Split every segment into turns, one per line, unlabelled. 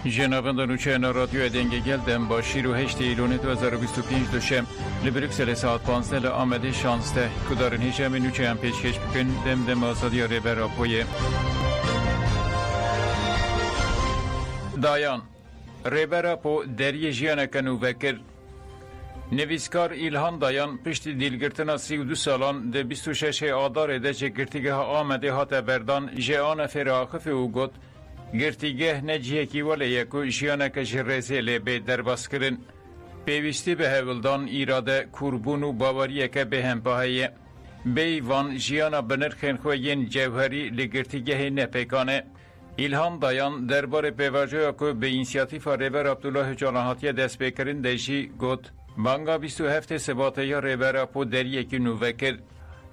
جنابان نوچه رادیو دنگه گلدم با 6 ایلون 2025 دوشم لبریکسل ساعت 15 آمده 16 کدارن هیچم نوچه هم پیشکش بکن دم آزادی ریبر آپویه دایان ریبر آپو دری جیانه کنو وکر نویسکار ایلهان دایان پشت دیلگرتنا 32 سالان ده 26 آدار ده چه گرتیگه ها آمده هات بردان جهان فراخف او گد گرتیگه نجیه کی ولی یکو جیانه که جرزه لبه در باس کرن پیوستی به هولدان ایراده کوربون و باوریه که به هم پاهیه بیوان جیانا بنرخین خوین جوهری لگرتیگه نپیکانه ایلهان دایان درباره پیواجه که به اینسیاتیف ریبر عبدالله جانهاتی دست بکرین دیشی گد بانگا 27 سباته یا ریبر اپو در یکی نووکر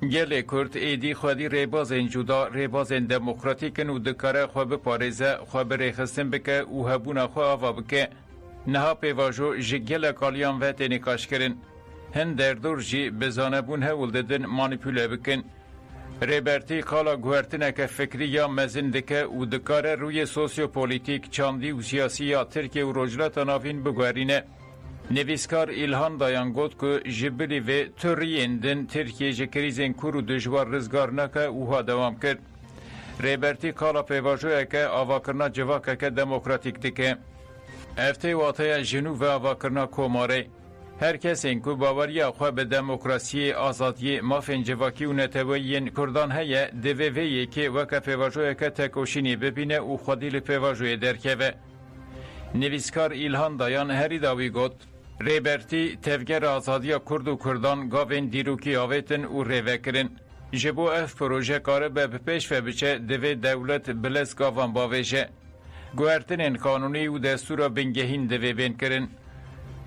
گل کرد ایدی خودی ریبازن جدا ریبازن دموکراتیکن و دکاره خواه بپارزه خواه بریخستن بکه و هبون خواه آوا بکه نها پیواجو جگل کالیان و تنکاش کرن هن در دور جی بزانبون هول ددن مانیپوله بکن ریبرتی کالا گوهرتنه که فکری یا مزن دکه و دکاره روی سوسیو پولیتیک چاندی و سیاسی یا ترکیه و رجلت نافین بگوهرینه نویسکار ایلهان دایان گفت که جبری و تریندن ترکیه جکریزن کورو دجوار رزگار نکه اوها دوام کرد. ریبرتی کالا پیواجوه که آواکرنا جواکه که دموکراتیک دکه. افته واته جنو و آواکرنا کوماره. هر کس این که باوری خواه به دموکراسی آزادی مافن جواکی و نتوین کردان هیه دویویه که وکه پیواجوه که تکوشینی ببینه و خودیل پیواجوه درکه. نویسکار ایلهان دایان هری داوی گفت ریبرتی تفگر آزادی کرد و کردان گاوین دیروکی آویتن و ریوکرن جبو اف پروژه کاره به پیش و بچه دوی دولت بلس گاوان باویشه گوهرتن قانونی و دستور بنگهین دوی بین کرن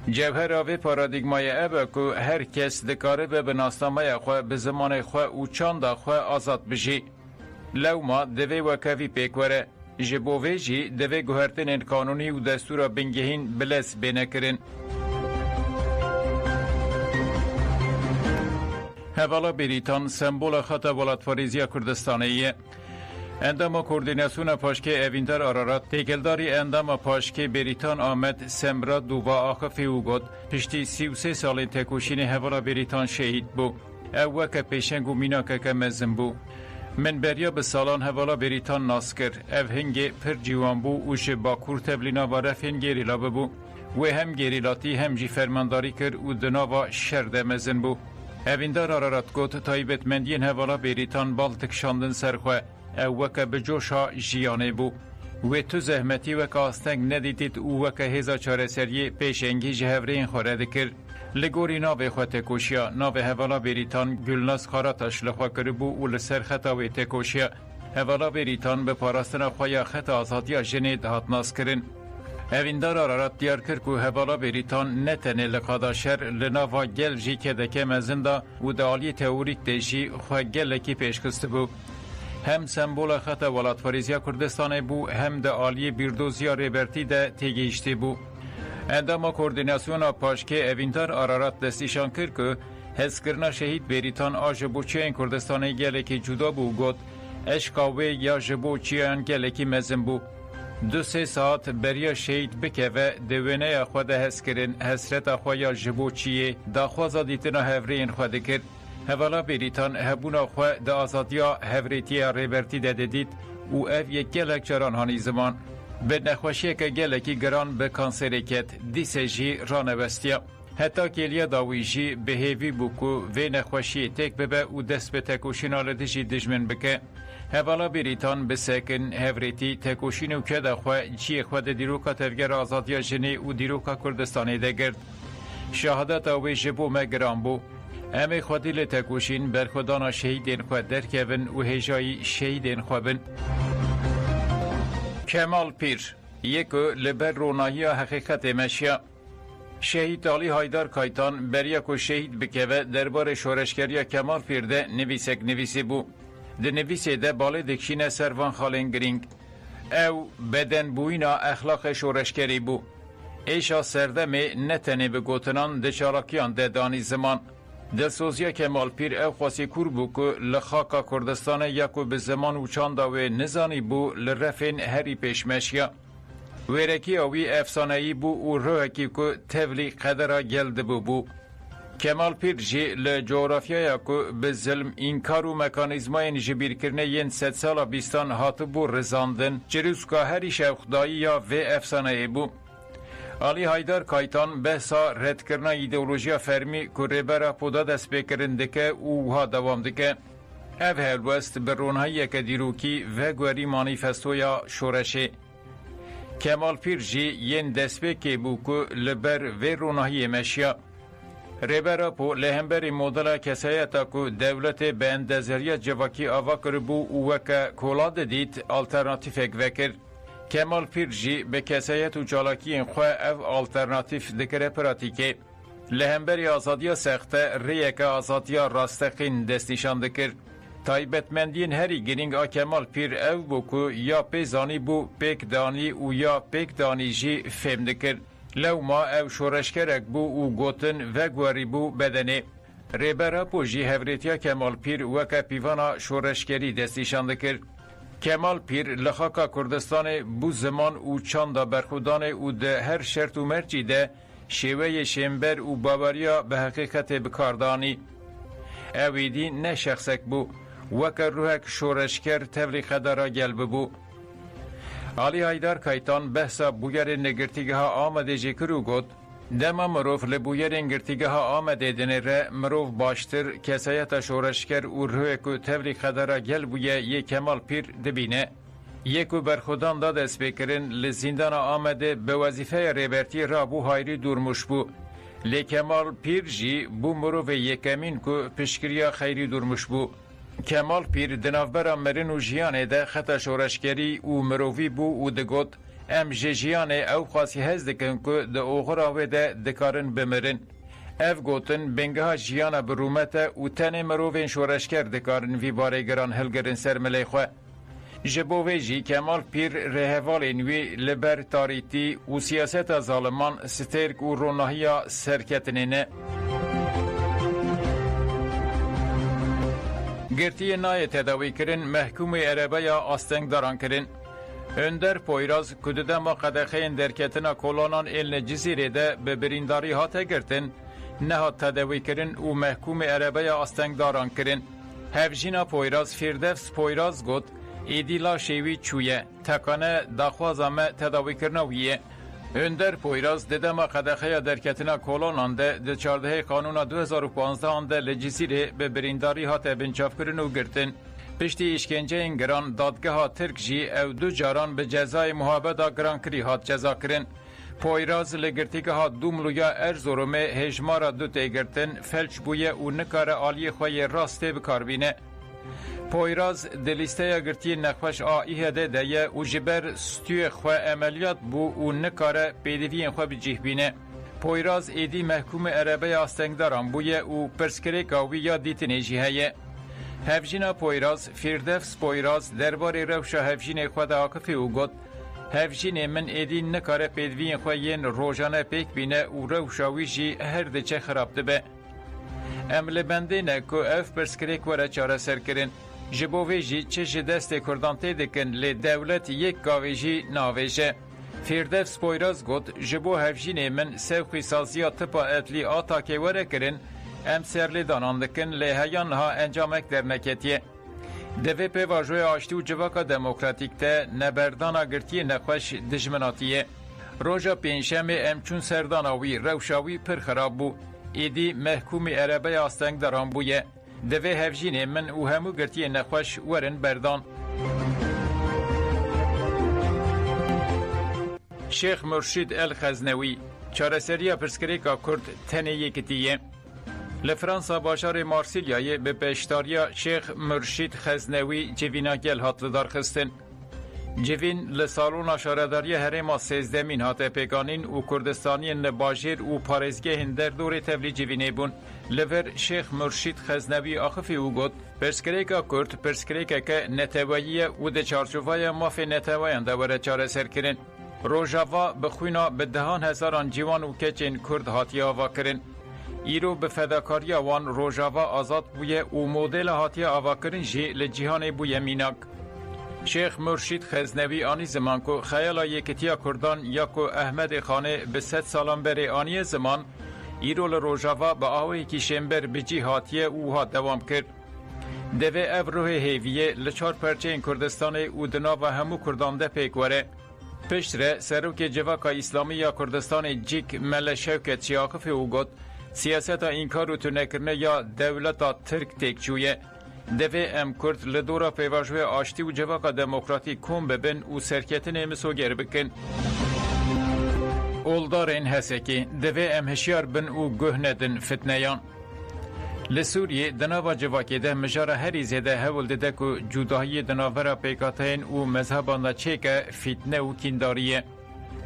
جوهر آوی پارادیگمای ابا که هر کس دکاره به بناسنامه خواه به زمان خواه و چاند خواه آزاد بجی لو ما دوی وکوی پیکوره جبووی جی دوی گوهرتن قانونی و دستور بنگهین بلس بینه کرن هوالا بریتان سمبول خطا ولاتفاریزیا کردستانیه اندام کوردیناسیون پاشکه اویندر آرارات تیگلداری اندام پاشکه بریتان آمد سمرا دووا آخفی او گد پشتی 33 سال تکوشین هوالا بریتان شهید بو او وکه پیشنگ و میناکه که مزم بو من بریا به سالان هوالا بریتان ناس کر او هنگی پر جیوان بو اوش با کور تبلینا و رفین گیریلا ببو و هم گیریلاتی هم جی فرمانداری کر و دناوا شرده مزن بو اویندار آرارات گوت تایبت مندین هوالا بریتان بالتک شاندن سرخواه او وکه بجوشا جیانه بو و تو زحمتی وکه آستنگ ندیدید او وکه هزا چاره سریه پیش انگی جهورین خورده کر لگوری ناوی خواه تکوشیا ناوی هوالا بریتان گلناس خاراتش لخواه کربو و لسر خطاوی تکوشیا هوالا بریتان به پاراستن خواه خط آزادی جنید هات ناس کرن اویندار آرارات دیار کرد که هوالا بریتان نتنه لقادا شر لناوا گل جی که دکه مزنده و دالی تئوریک دیجی خواه گل لکی پیشکسته بو هم سمبول خط ولاتفاریزیا کردستان بو هم ده آلی بیردوزیا ریبرتی ده تیگیشتی بو اندام کوردیناسیون پاشکه اویندار آرارات دستیشان کرد که حسکرنا شهید بریتان آجبو چین کردستان گلکی جدا بو گد اشکاوه یا جبو چین گلکی مزن بو 2-3 ساعت بریا شهید بکه و دوینه خود حسکرن حسرت خواه جبو چیه دا خواه دیتنا هفرین خود کرد هوالا بریتان هبونا خواه دا آزادیا هفریتی ریبرتی ده دید و او یک گلک جران هانی زمان به نخوشی که گلکی گران به کانسری کت دیسه جی رانوستیا حتی کلیا داویجی به هیوی بوکو و نخوشی تک ببه و دست به تکوشین آلده جی دجمن بکه هوالا بریتان به سکن هفریتی تکوشین و که دا خواه چی خود دیروکا تفگر آزادیا جنی و دیروکا کردستانی ده گرد شهادت اوی جبو مگران بو امی خودی لتکوشین برخودانا شهیدین خواه درکبن و هجایی شهیدین خواه بن کمال پیر یکو لبر رونایی حقیقت مشیا شهید علی هایدار کایتان بریاکو شهید بکوه دربار شورشگری کمال پیر ده نویسک نویسی بو ده نویسی ده باله دکشین سروان خالین گرینگ او بدن بوینا اخلاق شورشگری بو ایشا سردمی نتنی بگوتنان ده چالاکیان ده دانی زمان دلسوزیا کمال پیر او خواسی کور بو که لخاکا کردستان یکو به زمان و چاندا و نزانی بو لرفین هری پیشمشیا ویرکی اوی افسانه‌ای بو و روحکی که تبلی قدره گلد بو. کمال پیر جی لجغرافیای که به ظلم اینکار و مکانیزمای جبیر کرنه ین 100 سال بیستان هاتو بو رزاندن جروز که هری شوخدایی یا و افسانه بو. علی حیدر کایتان بحثا رد کرنا ایدئولوژیا فرمی که ریبرا پودا دست بکرنده که او ها دوام دکه. او هلوست برونهایی که دیروکی و گوری مانیفستویا شورشه. کمال پیر جی ین دست بکه بو که لبر و رونهایی مشیا. ریبرا پو لهمبری مدل کسایتا که دولت به اندازه‌ی جواکی آوا کربو او وکه کولاد دید آلترناتیف اگوکر. کمال پیر جی به کسایت و چالاکی این خواه او آلترناتیف دکره پراتیکه. لهمبری آزادیا سخته ریک آزادیا راستقین دستیشان دکر. تایبتمندین هری گرینگ آ کمال پیر او بو که یا پیزانی بو پیک دانی و یا پیک دانی جی فهم دکر. لو ما او شورشکرک بو او گوتن و گواری بو بدنه. ریبرا پو جی هوریتیا کمال پیر وکا پیوانا شورشکری دستیشان دکر. کمال پیر لخاکا کردستان بو زمان او چاندا برخودان او ده هر شرط و مرچی ده شیوه شمبر و باوریا به حقیقت بکاردانی. اویدی نه شخصک بو وکا روحک شورشکر تبلیغ دارا گلب بو. علی حیدر کایتان بحثا بویر نگرتیگه ها آمده جکرو گود دما مروف لبویر نگرتیگه ها آمده دنه ره مروف باشتر کسایت شورشکر و روی که تبلیغ دارا گل بویه یک کمال پیر دبینه. یکو برخودان داد اسپیکرین لزیندان آمده به وظیفه ریبرتی را بو هایری دورموش بو. لی کمال پیر جی بو مروف یکمین که پشکریا خیری دورموش بو. کمال پیر دنافبرا مرن و جیانه ده خطا شورشگری و مرووی بو و دگوت ام جیانه او خاصی هز دکن که ده اوغراوه ده دکارن بمرن. اف گوتن بنگه ها جیانه برومته و تن مرووین شورشگر دکارن وی باره گران هلگرن سر ملیخوه. جبوه جی کمال پیر رهوالین وی لبر تاریتی و سیاست ظالمان سترک و روناهیا سرکتنینه. گرتی نای تداوی کرن محکوم عربه یا آستنگ داران کرن. اندر پویراز کدده ما قدخین درکتنا کولانان ایلن جزیره ده به برینداری ها تگرتن نه تداوی کرن و محکوم عربه یا آستنگ داران کرن. هفجینا پویراز فیردفس پویراز گود ایدیلا شیوی چویه تکانه داخوازامه تداوی کرنویه. اندر پویراز دیده ما قدخه درکتنا کولانان ده 14 قانون 2015 آنده لجزیره به برینداری ها تبنچاف کرن و گرتن. پشتی اشکنجه این گران دادگاه ها ترک جی او دو جاران به جزای محابده گران کری هات جزا کرن. پویراز لگرتیگه ها دو ملویا ارزورومه هجمارا دو تیگرتن فلچ بویه و نکار آلی خواه راسته بکاربینه. پویراز دلیسته گرتی نخوش آیه ده ده و جبر ستوی خواه عملیات بو و نکاره پیدوین خواه بجیح بینه. پویراز ایدی محکوم عربه آستنگداران بویه و پرسکریکاوی یا دیتنه جیهه. هفجین پویراز فیردفس پویراز درباره روشا هفجین خواه آکفی و گد هفجین من ایدی نکاره پیدوین خواه ین روژانه پیک بینه و روشاوی جی هر ده چه خراب ده. امل بنده نکو اف پرسکریک وره چاره سر کرن. جبوه جی چه جدست کردان تیدکن لی دولت یک گاویجی ناویجه. فیردفس پویراز گود جبو هفجین من سوخی سازیا تپا اتلی آتا که وره کرن ام سرلی داناندکن لی هیان ها انجامک در نکتیه. دوی پی واجوی آشتی و جواکا دموکراتیک ده نبردانا گرتی نخوش دجمناتیه. روژا پینشم امچون سرداناوی روشاوی پر خراب بو. ایدی محکومی عربه آستنگ داران بویه. دوی هفجین من و همو گرتی نخوش ورن بردان. شیخ مرشید الخزنوی چارەسەریya پرسکریکا کرد تنه یکتیه. لفرانسا باشار مارسیلیای به پیشتاریا شیخ مرشید خزنوی جوینا گل هات لدارخستن. جوین لسالونا شارداری هرما سیزدمین هات پیگانین و کردستانی نباجیر و پارزگه هندر دور تبلی جوینه بون. لور شیخ مرشید خزنوی آخفی او گود پرسکریکا کرد پرسکریکا که نتواییه و ده چارچوفای مافی نتوایان دوره چاره سر کرن. روژاوا بخوینا به دهان هزاران جوان و کچین کرد هاتی آوا کرن. ایرو به فداکاری وان روژاوا آزاد بویه و مدل هاتی آوا کرن جی لجیهان بویه میناک. شیخ مرشید خزنوی آنی زمان کو خیالا یکتیا کردان یا کو احمد خانه به 100 سالان بری آنی زمان ایرول روژاوا با آوی که شنبر بجی هاتیه او ها دوام کرد. دوی او روح هیویه لچار پرچه این کردستان او دنا و همو کردان ده پیکوره. پشتره سروک جواکا اسلامی یا کردستان جیک مل شوکت شیاقف او گد سیاستا اینکارو تو نکرنه یا دولتا ترک تکچویه. دوی ام کرد لدورا پیواجوه آشتی و جواکا دموکراتی کم ببن و سرکتن امسو گر بکن. اولدار این هسته که دوی ام هشیار بن و گه ندن فتنیان. لسوریه دناوا جواکی ده مجاره هری زیده هول ده که جداهی دناورا پیکاتین و مذهبان چیکه فتنه و کینداریه.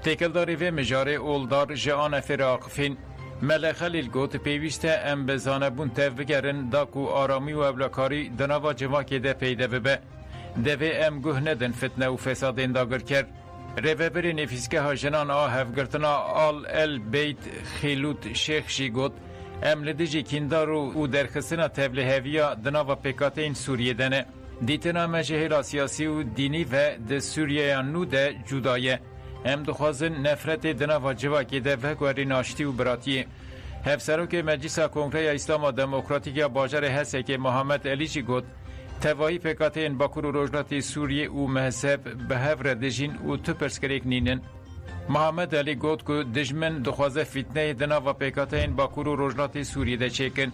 تکلداری و مجاره اولدار جان فراقفین. ملک خلیل گوت پیوسته ام بزانه بون تفگرن داکو آرامی و ابلاکاری دناوا جواکی ده پیده ببه. دوی ام گه ندن فتنه و فسادین داگر کرد. روبر نفیسکه ها جنان هفگرتنا آل ال بیت خیلوت شیخ شی گوت ام لدیجی کیندارو و درخستنا تبل هویا دناوا پیکاتین سوریه دنه. دیتنا مجهل سیاسی و دینی و ده سوریه نو ده جدایه. ام دخوازن نفرت دناوا جواکی ده وگوری ناشتی و براتیه. هفسروک مجلس کنگره اسلام دموکراتیک باجر هسته که محمد علیجی گوت توایی پیکاتین باکور و روجلاتی سوریه و مذهب به هفر دجین و تو پرسکریک نینن. محمد علی گوت که دجمن دخوازه فتنه دناوا پیکاتین باکور و روجلاتی سوریه ده چیکن.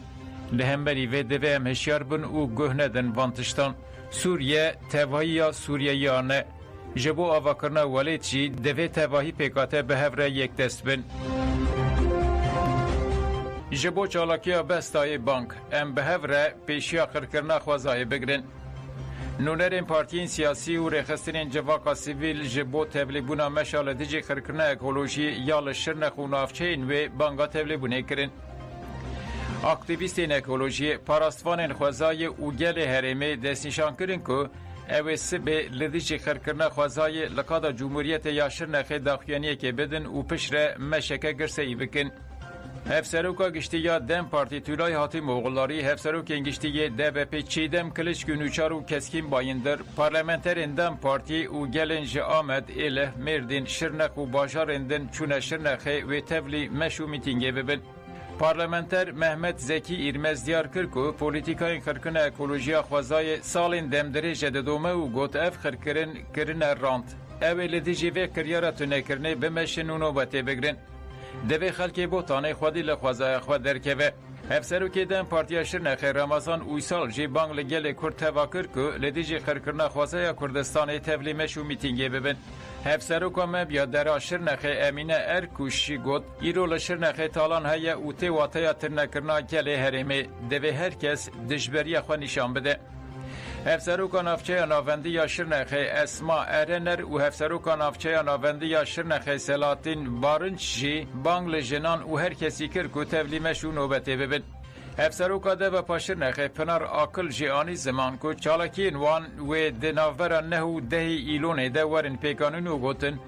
لهمبری و دوی هم هشیار بن و گه ندن وانتشتان. سوریه توایی یا سوریه یانه. جبو آواکرنا ولید جی دوی توایی پیکاته به هفر یک دست بن. جبو چالاکیا بستای بانک ام به هفره پیشیا خرکرنا خوازای بگرن. نونرین پارتیین سیاسی و رخسترین جواکا سیویل جبو تبلیبونا مشال دیجی خرکرنا اکولوژی یا لشرنخ و نافچین و بانگا تبلیبونه کرن. اکتیویستین اکولوژی پاراستوانین خوازای و گل هرمه دست نشان کرن که اوه سبه لدیجی خرکرنا خوازای لقادا جمهوریت یا شرنخ داخیانیه که بدن و پشره مشکه گرسه ای بکن. هفسروکا گشتیا دم پارتی تولای هاتی مغولاری هفسروک انگشتی DBP چیدم کلش گنوچار و کسکین بایندر پارلمنترین دم پارتی و گلنج آمد اله مردین شرنخ و باشارندن چون شرنخه و تبلی مشو میتینگه ببن. پارلمنتر محمد زکی ایرمز دیار کرد که پولیتیکای خرکن اکولوژیا خوازای سالین دم درجه دومه و گوت اف خرکرن کرن راند. اولی دیجی و کریارتو نکرنه بمشن و نوبته بگرن. دوی خلکی بوتانه خودی لخوازای خود درکوه. هفسرو که دم پارتیا شرنخ رمضان اویسال جی بانگ لگل کرد تواکر که لدیجی خرکرنا خوازای کردستان تبلیمش و میتینگه ببن. هفسرو که مبیا در شرنخ امینه ارکوشی گود ایرو لشرنخ تالان های اوته واتیا ترنکرنا گل هرمه دوی هر کس دجبری خو نشان بده. هفسروکا نافچه ناوندی یا شرنخ اسما ارنر و هفسروکا نافچه ناوندی یا شرنخ سلاتین بارنچی بانگل جنان و هر کسی کر که تبلیمش و نوبته ببین. هفسروکا ده و پاشرنخ پنار آکل جیانی زمان که چالاکین وان و دناورا نهو دهی ایلونه ده ورن پیکانون و گوتن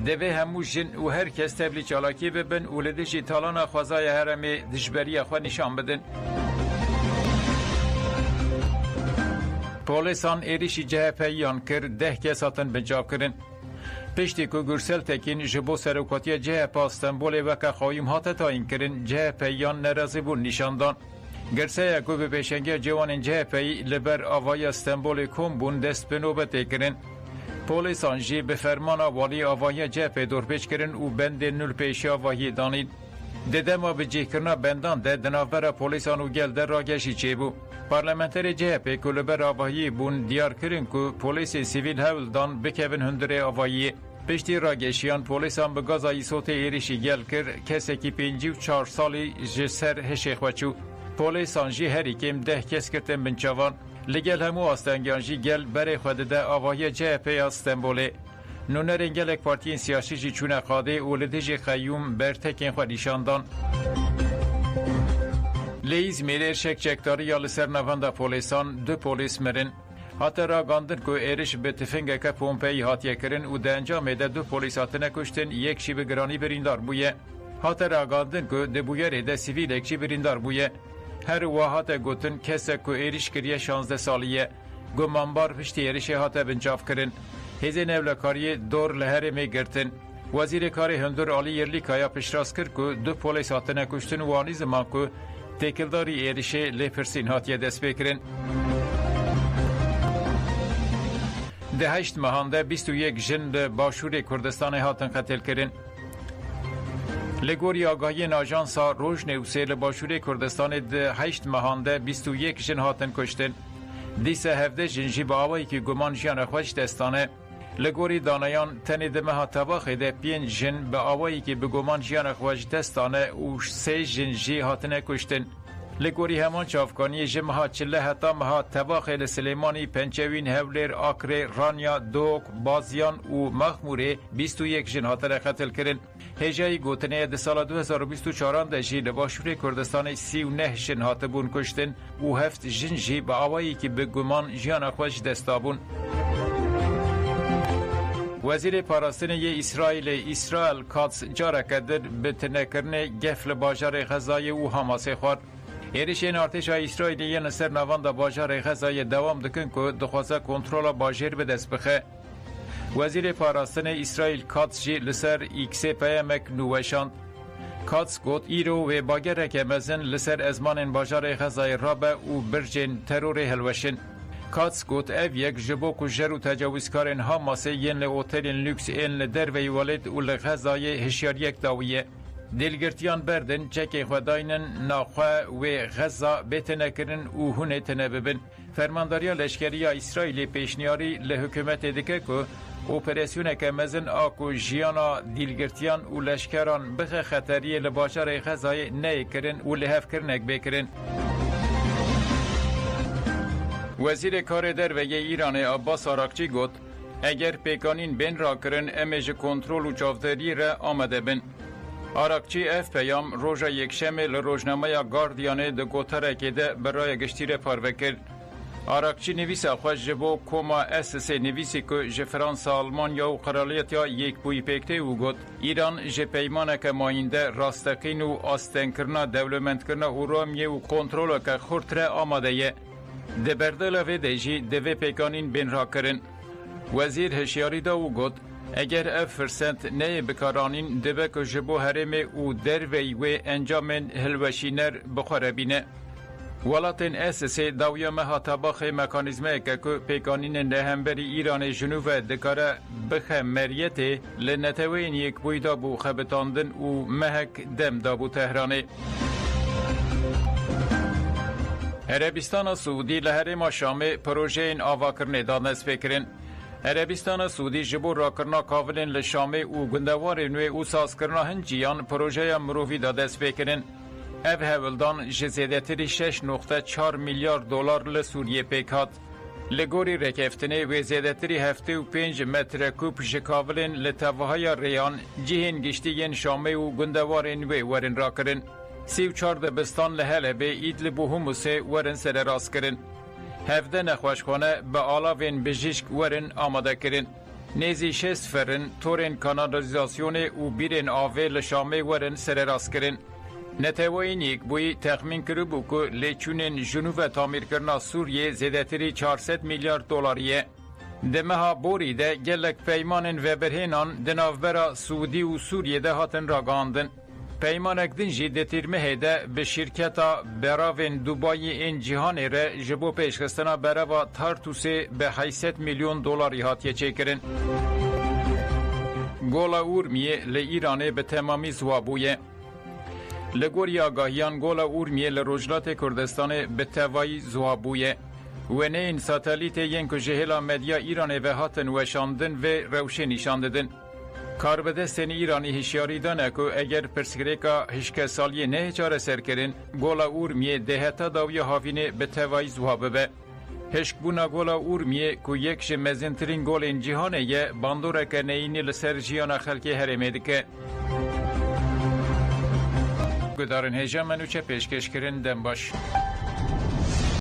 دوی همو جن و هر کس تبلی چالاکی ببین و لدشی تالانا خوازای هرمی دجبری خو نشان بدن. پولیسان ایریشی جهپیان کرد 10 کساتن بنجاب کرن. پشتی که گرسل تکین جبو سروکاتی جهپ استنبول وکا خواهیم هاته تا این کرن جهپیان نرازی بون نشاندان. گرسه یکو به پیشنگی جوان جهپی لبر آوای استنبول کم بون دست به نوبت کرن. پولیسان جی به فرمان والی آوای جهپ دور پیش کرن و بند نول پیشی آوایی دانید. دیده ما به جیکرنا بندان ده دناور پولیسان و گل در راگشی چه بو. پارلمنتر جهپی که لبر آوایی بون دیار کرن که پولیس سیویل هولدان بکوین هندره آوایی. پشتی راگشیان پولیسان به گازایی صوت ایریشی گل کر کسی که 54 سالی جسر هشیخ وچو. پولیسان جی هری کم 10 کس کرتن بنچاوان. لگل همو آستنگیان جی گل بره خود ده آوایی جهپی استنبوله. نونرین گلک پارتین سیاسی جی چونه قاده اولدیجی خیوم برتکین خود ایشاندان. لیز میلر شک چکتاری یا لسر نوانده پولیسان 2 پولیس مرن. حتی را گاندن که ایرش به تفنگه که پومپی هاتیه کرن و ده انجام ده 2 پولیس هاتنه کشتن یک شی بگرانی بریندار بویه. حتی را گاندن که ده بویر ده سیویل یک شی بریندار بویه. هر واحات گوتن کسی که ایرش کریه 16 سالیه. گمانبار پشتی ایریش هاته بنجاف کرن. هزین اولکاری دور لهره می گرتن. وزیر کاری هندور علی یرلیکایا پشراس کرد که دو پولیس هاتنه کشتن و آنی زمان که تکلداری ایریش لپرسین هاتیه دست بکرن. ده 8 ماهانده 21 جن باشور کردستان هاتن قتل کرن. لگوری آگاهی آژانسا روزنووسه لباشور کردستان ده 8 ماهانده 21 جن هاتن کشتن. دیسه 17 جن جی با آوایی که گمان جیان خوش دستانه. لگوری دانایان تنی دمه ها تباخی ده 5 جن با آوایی که به گمان جیان خوش دستانه و 3 جن جی هاتن کشتن. لگوری همان چافکانی جمعها چله هتا مها تباخی لسلیمانی پنچوین هولیر آکره رانیا دوک بازیان و مخموره 21 جن هاتن قتل کرن. هجای گوتنه ده سال 2024 ده جی لباشور کردستان 39 جن هاتبون کشتن و 7 جن جی با آوایی که به گمان جیان خوش دستابون. وزیر پاراستنی اسرائیل کاتس جاره کدر به تنکرن گفل باجار غزای و حماس خور. ایریشین ارتش اسرائیلی نصر نواند باجار غزای دوام دکن که دخواسته کنترل باجر به دست بخه. وزیر پاراستن اسرائیل کاتس جی لسر ایکس پیامک نوشاند. کاتس گوت ایرو و باگر که مزن لسر ازمان باجار غزای رابه و برجن ترور هلوشن. کاتس گوت او یک جبو کجر و تجاوزکارن حماس ین اوتلین لوکس این در وی ولد و لغزای هشیاریک داویه. دلگرتیان بردن چکی خوداینن ناخواه و غزا بتنکرن و هونه تنببن. فرمانداریا لشکریا اسرائیلی پیشنیاری لحکومت دکه که اپریسیون که مزن آکو جیانا دلگرتیان و لشکران بخ خطری لباشار غزای نی کرن و لحف کرنک بکرن. وزیر کار درویه ایران عباس آراقچی گوت اگر پیکانین بین را کرن امیج کنترل و چاوداری را آمده بن. آراقچی اف پیام روژا یکشنبه لروزنامه گاردیان ده گوتره که ده برای گشتیر پارو کرد. آراقچی نویس خوش جبو کوما اسس نویسی که جه فرانسا آلمانیا و قرالیتیا یک بوی پکته و گوت ایران جه پیمانه که ماینده راستقین و آستن کرنا دولمنت کرنا و رامیه و کنترول که خورتره آماده یه. ده بردل و دیجی ده پیکانین بین را کرن. وزیر هشیاری دا و گوت اگر اف فرسنت نه بکارانین دبه که جبو هرمه و دروی و انجام هلوشینر بخوره بینه. ولاتن اساسی داویامه ها تباخ مکانیزمه که پیکانین نهمبری ایران جنوب دکاره بخه مریته لنتوین یک بویدا بو خبتاندن و مهک دم دابو تهرانه. عربستان سعودی لحرم شامه پروژه این آواکرنه دانست بکرن. عربستان سعودی جبور را کرنا کاولین لشامه و گندوار نوی او ساز کرنا هنجیان پروژه مروفی دادست بکرن. او هولدان جزیدتری 6.4 میلیارد دلار لسوریه پیکات. لگوری رکفتنه و زیدتری 75 متر کوب جکاولین لطوهای ریان جهین گشتین شامه و گندوار نوی ورن را کرن. 34 دبستان لحله به ایدل بو هموسه ورن سر راست کرن. 17 نخوشخانه به آلاوین بجیشک ورن آماده کرن. نیزی 6 فرن تورن کانالیزاسیون و بیرن آوه لشامه ورن سر راست کرن. نتوین یک بوی تخمین کرو بو که لیچونن جنوب تامیر کرنا سوریه زیدتری 400 میلیارد دلاریه. دمه ها بوری ده گلک پیمانن و برهنان دناوبرا سعودی و سوریه ده هاتن را گاندن. پیمانک دنجی ده تیرمه ده به شرکتا براوین دوبای این جهان را جبو پیشخستنا براوا تارتوسه به 800 میلیون دلاری هاتیه چکرن. گولا اورمیه لایرانه به تمامی زوابویه. لگوری آگاهیان گولا اورمیه لروجلات کردستان به توایی زوابویه. و نه این ساتالیت ین که جهلا مدیا ایرانه و هاتن وشاندن و روشه نشانددن. کاربدستن ایرانی هشیاری دانه که اگر پرسکریکا هشک سالیه نه چاره سر کرن گولا اورمیه دهتا داوی هاوینه به توایی زوابه به. هشک بونا گولا اورمیه که یکش مزنترین گول این جهانه یه باندوره که نینی لسر جیانا خلکی هرمه دکه. گدارن هجا منو چه پیشکش کرن دن باش.